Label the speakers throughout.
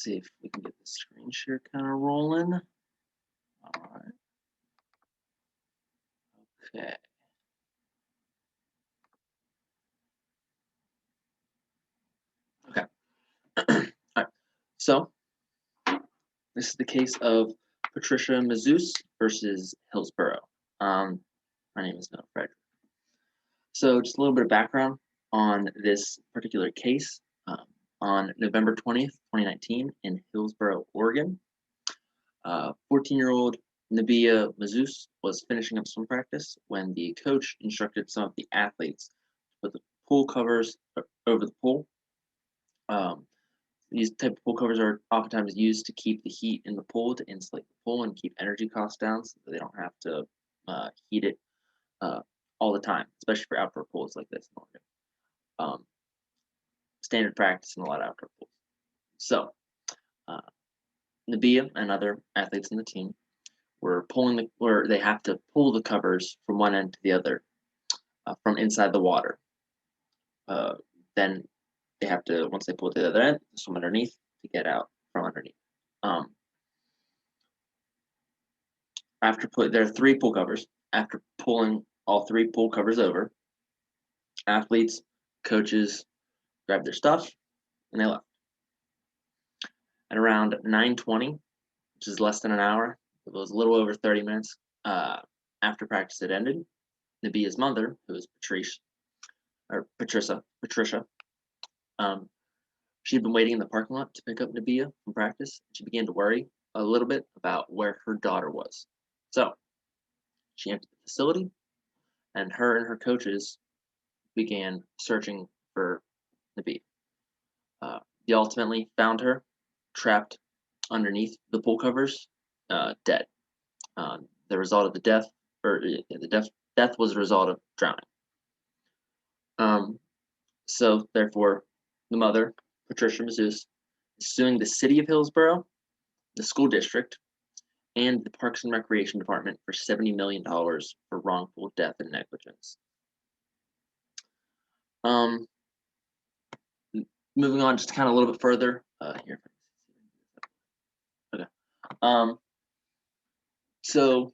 Speaker 1: see if we can get the screen share kind of rolling. All right. Okay. Okay. All right. So this is the case of Patricia Maazouz versus Hillsboro. My name is Noah Frederick. So just a little bit of background on this particular case. On November 20th, 2019 in Hillsboro, Oregon, 14-year-old Nabia Maazouz was finishing up swim practice when the coach instructed some of the athletes to put the pool covers over the pool. These type of pool covers are oftentimes used to keep the heat in the pool, to insulate the pool and keep energy costs down so that they don't have to heat it all the time, especially for outdoor pools like this in Oregon. Standard practice in a lot of outdoor pools. So, Nabia and other athletes in the team were they have to pull the covers from one end to the other from inside the water. Then they have to, once they pull it to the other end, swim underneath to get out from underneath. There are 3 pool covers. After pulling all 3 pool covers over, athletes, coaches grabbed their stuff and they left. At around 9:20, which is less than an hour, it was a little over 30 minutes after practice had ended, Nabia's mother, who is Patricia, she'd been waiting in the parking lot to pick up Nabia from practice. She began to worry a little bit about where her daughter was. So she entered the facility, and her coaches began searching for Nabia. They ultimately found her trapped underneath the pool covers, dead. The result of the death, death was a result of drowning. So therefore, the mother, Patricia Maazouz, is suing the city of Hillsboro, the school district, and the Parks and Recreation Department for $70 million for wrongful death and negligence. Moving on just kind of a little bit further here. Okay. So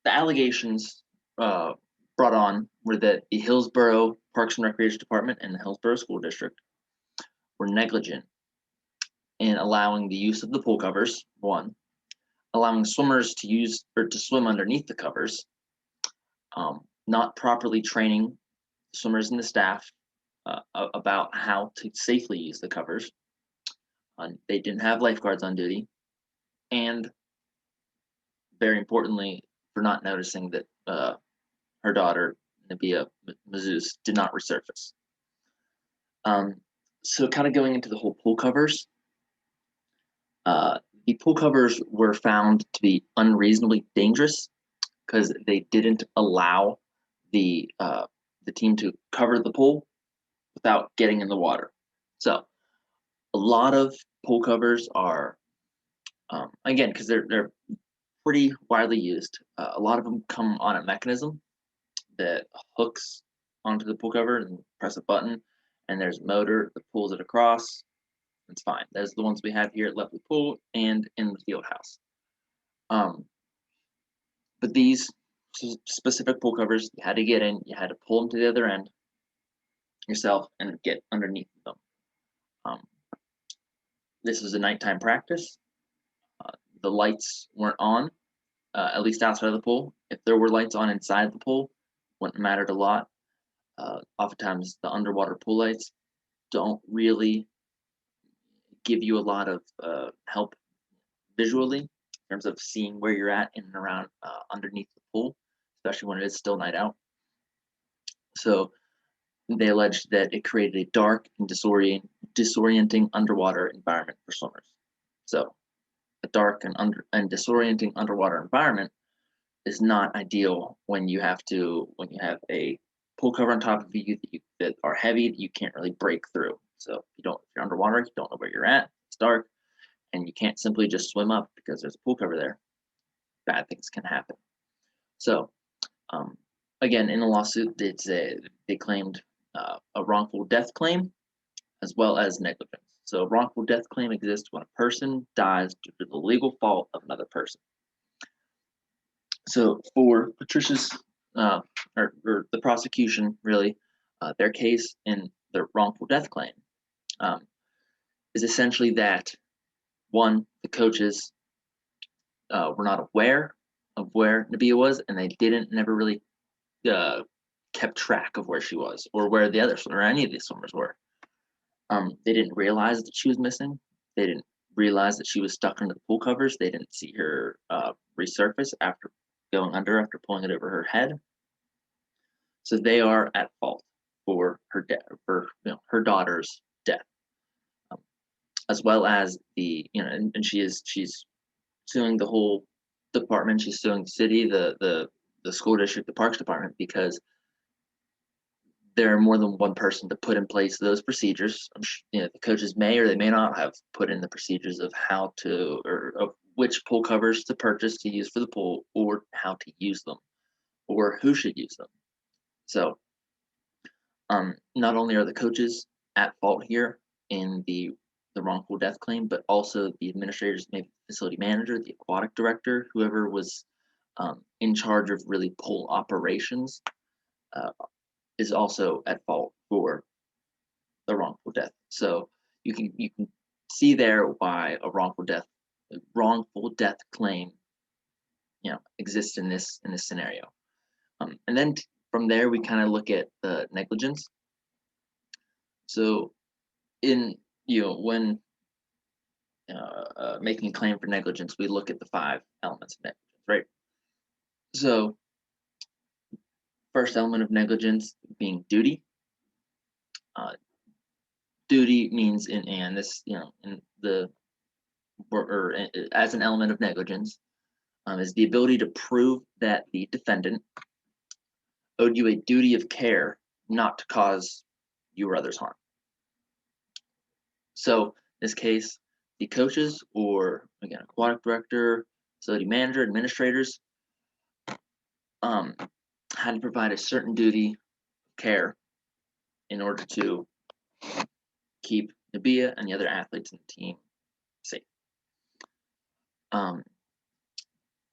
Speaker 1: the allegations brought on were that the Hillsboro Parks and Recreation Department and the Hillsboro School District were negligent in allowing the use of the pool covers, one, allowing swimmers to use or to swim underneath the covers, not properly training swimmers and the staff about how to safely use the covers. They didn't have lifeguards on duty, and very importantly, for not noticing that her daughter, Nabia Maazouz, did not resurface. So kind of going into the whole pool covers, the pool covers were found to be unreasonably dangerous because they didn't allow the team to cover the pool without getting in the water. So a lot of pool covers are, again, because they're pretty widely used. A lot of them come on a mechanism that hooks onto the pool cover and press a button, and there's a motor that pulls it across. It's fine. There's the ones we have here at Lepley Pool and in the field house. But these specific pool covers, you had to get in, you had to pull them to the other end yourself and get underneath them. This was a nighttime practice. The lights weren't on, at least outside of the pool. If there were lights on inside the pool, wouldn't have mattered a lot. Oftentimes, the underwater pool lights don't really give you a lot of help visually in terms of seeing where you're at in and around underneath the pool, especially when it is still night out. So they alleged that it created a dark and disorienting underwater environment for swimmers. So a dark and disorienting underwater environment is not ideal when you have a pool cover on top of you that are heavy that you can't really break through. So if you're underwater, you don't know where you're at, it's dark, and you can't simply just swim up because there's a pool cover there. Bad things can happen. So again, in the lawsuit, they claimed a wrongful death claim as well as negligence. So a wrongful death claim exists when a person dies due to the legal fault of another person. So for Patricia's, uh, or the prosecution, really, their case in the wrongful death claim um, is essentially that one, the coaches were not aware of where Nabia was, and they never really uh, kept track of where she was or where the others or any of these swimmers were. They didn't realize that she was missing. They didn't realize that she was stuck under the pool covers. They didn't see her resurface after going under after pulling it over her head. So they are at fault for her death, for her daughter's death, um, as well as and she's suing the whole department. She's suing the city, the school district, the parks department, because there are more than one person to put in place those procedures. The coaches may or they may not have put in the procedures of how to or of which pool covers to purchase to use for the pool, or how to use them, or who should use them. So, not only are the coaches at fault here in the wrongful death claim, but also the administrators, maybe the facility manager, the aquatic director, whoever was in charge of really pool operations, uh, is also at fault for the wrongful death. So you can see there why a wrongful death claim exists in this scenario. And then from there we kind of look at the negligence. So in when making a claim for negligence, we look at the 5 elements of negligence, right? So first element of negligence being duty. Uh, Duty means in this in the or as an element of negligence is the ability to prove that the defendant owed you a duty of care not to cause you or others harm. So in this case, the coaches, or again, aquatic director, facility manager, administrators, um, had to provide a certain duty of care in order to keep Nabia and the other athletes in the team safe.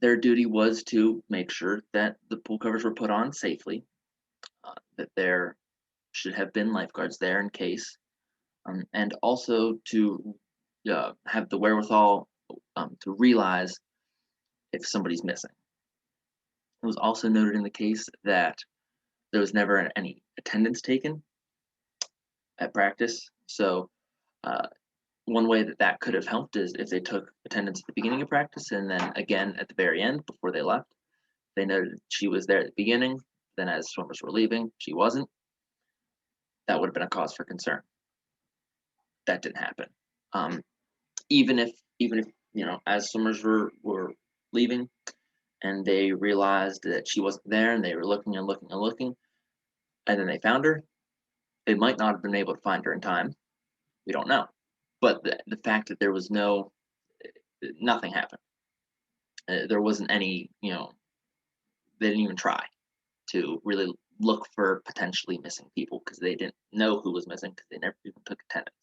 Speaker 1: Their duty was to make sure that the pool covers were put on safely, that there should have been lifeguards there in case, and also to have the wherewithal to realize if somebody's missing. It was also noted in the case that there was never any attendance taken at practice. So uh, one way that could have helped is if they took attendance at the beginning of practice and then again at the very end before they left. They noted she was there at the beginning, then as swimmers were leaving, she wasn't. That would have been a cause for concern. That didn't happen. Um, even if as swimmers were leaving and they realized that she wasn't there and they were looking and looking and looking, and then they found her, they might not have been able to find her in time. We don't know. But the fact that there was nothing happened. There wasn't any, they didn't even try to really look for potentially missing people because they didn't know who was missing because they never even took attendance.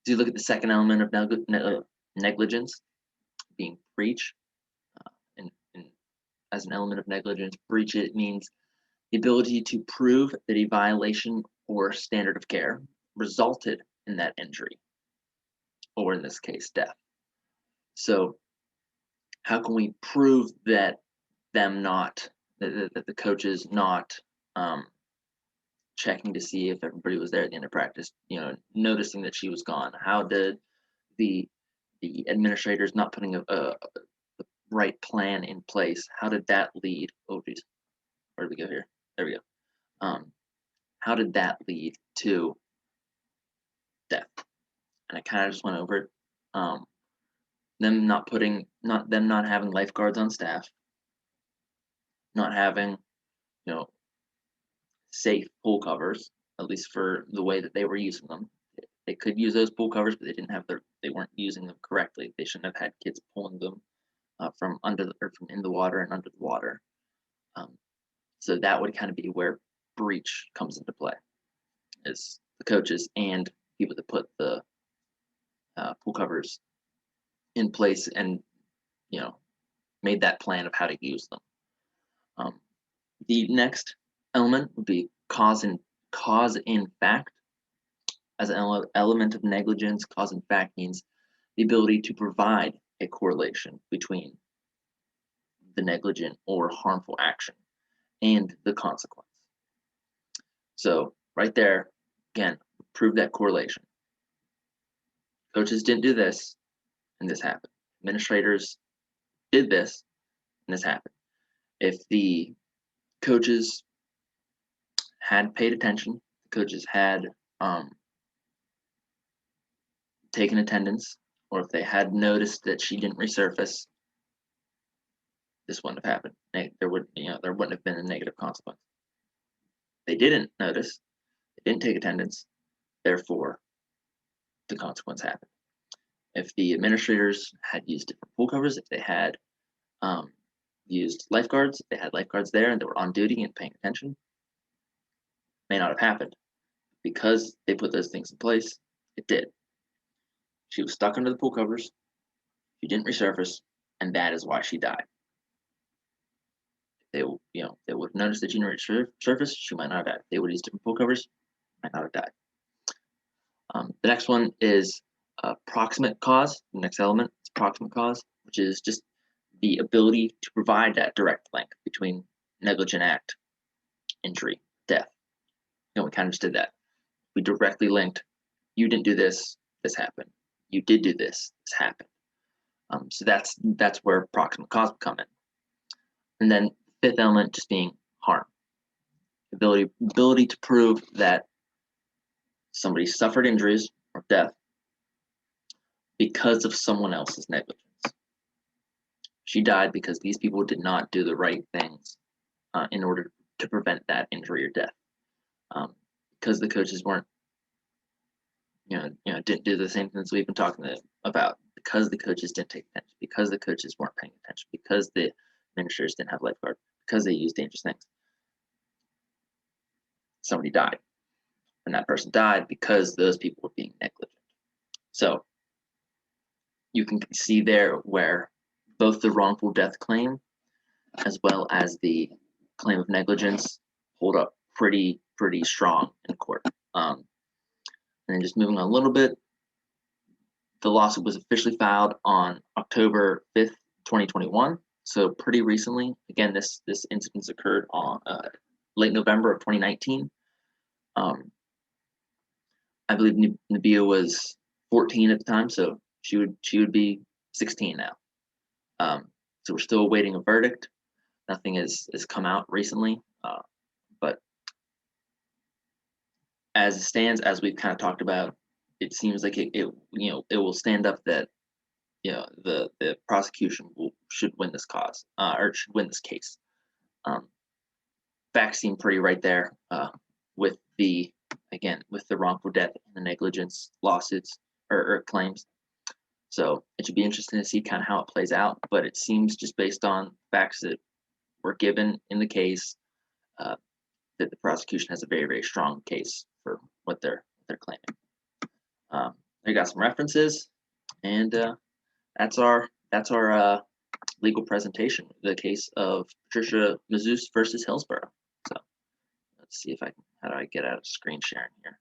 Speaker 1: So you look at the second element of negligence, being breach, and as an element of negligence, breach, it means the ability to prove that a violation or standard of care resulted in that injury, or in this case, death. So how can we prove that that the coaches not checking to see if everybody was there at the end of practice, noticing that she was gone? How did the administrators not putting a right plan in place, how did that lead? Oh geez, where did we go here? There we go. How did that lead to death? And I kind of just went over it. Them not having lifeguards on staff, not having safe pool covers, at least for the way that they were using them. They could use those pool covers, but they weren't using them correctly. They shouldn't have had kids pulling them from from in the water and under the water. So that would kind of be where breach comes into play, is the coaches and people that put the pool covers in place and made that plan of how to use them. The next element would be cause and fact. As an element of negligence, cause and fact means the ability to provide a correlation between the negligent or harmful action and the consequence. So right there, again, prove that correlation. Coaches didn't do this, and this happened. Administrators did this, and this happened. If the coaches had paid attention, the coaches had taken attendance, or if they had noticed that she didn't resurface, this wouldn't have happened. There wouldn't have been a negative consequence. They didn't notice, they didn't take attendance, therefore the consequence happened. If the administrators had used different pool covers, if they had used lifeguards, if they had lifeguards there and they were on duty and paying attention, may not have happened. Because they put those things in place, it did. She was stuck under the pool covers, she didn't resurface, and that is why she died. They would have noticed that she didn't resurface, she might not have died. If they would have used different pool covers, might not have died. The next one is proximate cause. The next element is proximate cause, which is just the ability to provide that direct link between negligent act, injury, death. We kind of just did that. We directly linked, you didn't do this, this happened. You did do this, this happened. So that's where proximate cause would come in. And then fifth element just being harm. Ability to prove that somebody suffered injuries or death because of someone else's negligence. She died because these people did not do the right things in order to prevent that injury or death. Because the coaches weren't, didn't do the same things we've been talking about. Because the coaches didn't take attention. Because the coaches weren't paying attention. Because the administrators didn't have lifeguard. Because they used dangerous things. Somebody died. And that person died because those people were being negligent. So you can see there where both the wrongful death claim as well as the claim of negligence hold up pretty strong in court. And then just moving on a little bit, the lawsuit was officially filed on October 5th, 2021. So pretty recently. Again, this incident occurred on late November of 2019. I believe Nabia was 14 at the time, so she would be 16 now. So we're still awaiting a verdict. Nothing has come out recently, but as it stands, as we've kind of talked about, it seems like it will stand up that the prosecution should win this cause or should win this case. Facts seem pretty right there with the wrongful death and the negligence lawsuits or claims. So it should be interesting to see kind of how it plays out. But it seems, just based on facts that were given in the case, that the prosecution has a very strong case for what they're claiming. I got some references, and that's our legal presentation, the case of Patricia Maazouz versus Hillsboro. So let's see if how do I get out of screen sharing here?